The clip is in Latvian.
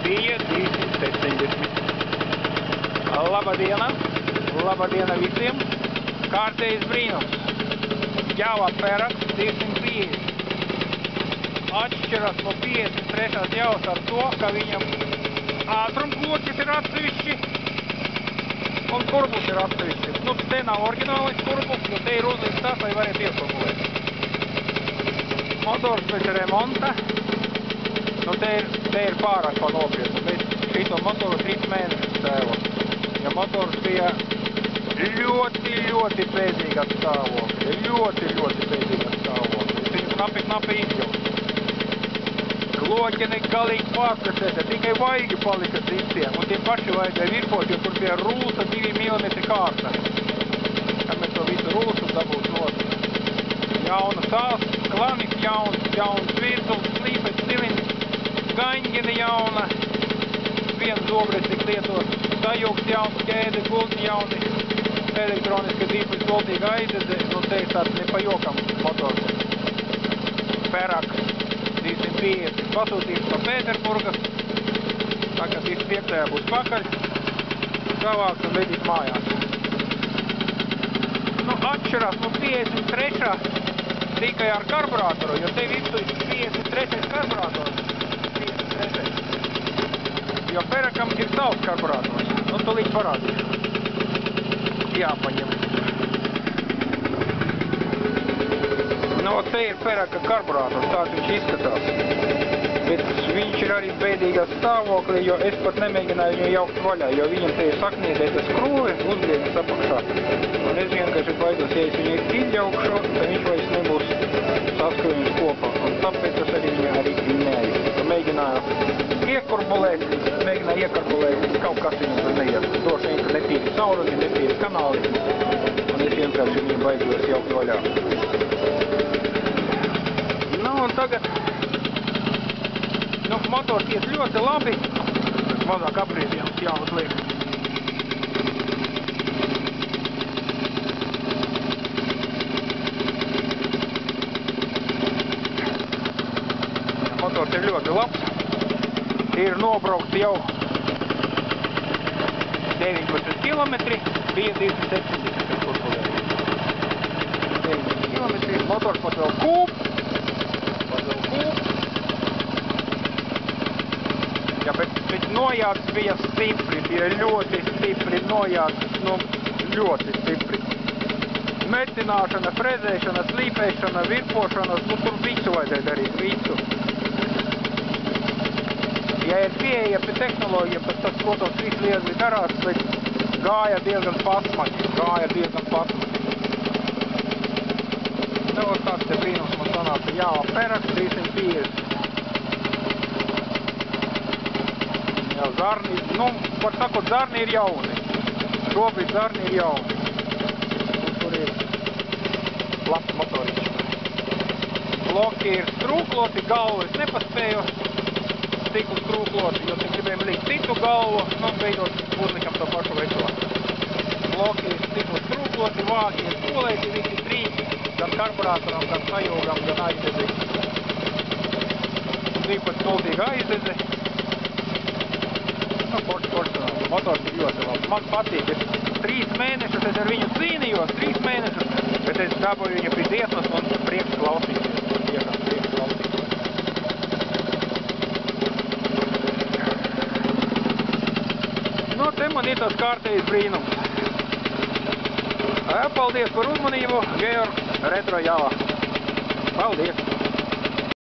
bija 270. Labadiena! Labadiena visiem! Kārtējs brīnums! Java Peraks 250. Atšķiras no 53. javas ar to, ka viņam ātrumklokis ir atsevišķi un kurbus ir atsevišķi. Nu, te nav oriģinālais kurbus, jo te ir uzliks tas, lai varētu ieformulēt. Motors pēc remonta. Nu, te ir pārāk pa nopietnu. Mēs šito motoru 3 mēnešus stāvot. Ja motors bija ļoti pēdīgā stāvokļa. Ļoti pēdīgā stāvokļa. Es viņu knapi izjautu. Kloķi galīgi pārprecēta, tikai vaigi palika citiem. Un tie paši vajadzēja virpot, jo tur bija rulsa 2 mm kārta. Kad mēs to visu rulsu dabūtu not. Jauna sāls, klanis jauns virzuls, slīpes, cilindrs, gaņģina jauna, viens zobres tik lietot, sajūgs jauns, ķēde, gulti jauni, elektroniski dīplis voltīga aizdedze, nu te ir tāds nepajokams motors. Peraks 250 pasūtīts no Pēterburgas, tā kā 25. būs pakaļ, savāks un vedīs mājās. Nu, atšķirās no 53. tikai ar karburātoru, jo te visu 53. karburātors. 53. Jo Perakam ir savs karburātors. Nu, to līdz parādīšu. Jāpaņem. Nu, te ir Peraka karburātors, tāds viņš izskatās. Bet viņš ir arī bēdīgā stāvoklī, jo es pat nemēģināju viņu jaukt vaļā, jo viņam te ir sakniedēta skrūve, uzgriedas apakšā. Un es vienkārši baidos, ja es viņu izjaukšu, tad viņš vairs nebūs saskrūvījums kopā. Un tāpēc es arī viņu neaizsaka. Mēģināju iekarpulēt, kaut kas viņam tur neiet. Droši vien, ka netīri caurumi, netīri kanāli. Un es vienkārši viņu baidos jaukt vaļā. Nu, un tagad... Nu, motors iet ļoti labi. Mazāk apgriezienus jāuzliek. Motors ir ļoti labs. Ir nobraukts jau 19 kilometri. Bija 270 kurpulēji. 19 kilometri. Motors pat vēl kūp. Ja, bet nojāds bija stipri, bija ļoti stipri nojāds, nu, ļoti stipri. Metināšana, frezēšana, slīpēšana, virpošanas, nu, tur visu vajadzēja darīt, visu. Ja ir pieeja pie tehnoloģija, bet tas, protams, viss liezli darās, bet gāja diezgan pasmagi. Nu, tāds te brīnums man sanāca Java Peraks 350. Jā, zarni, nu, var sakot, zarni ir jauni. Šobrīd zarni ir jauni. Un tur ir labs motoriņš. Bloki ir strūkloti, galvu es nepaspēju stiklu strūkloti, jo te gribējām likt citu galvu, nu, beidot uzlikam to pašu veco. Bloki ir stiklu strūkloti, vāki ir polēti, visi 3, gan karburātoram, gan sajūgam, gan aizdedzi. 12 voltīga aizdedzi. Motors ir ļoti labs. Man patīk, es 3 mēnešus es ar viņu cīnījos, 3 mēnešus, bet es dabūju viņu pie dziesmas un prieks klausīties. Tiešām prieks klausīties. Nu, te man ir tas kārtējs brīnums. Paldies par uzmanību, Georgs Retro Java. Paldies!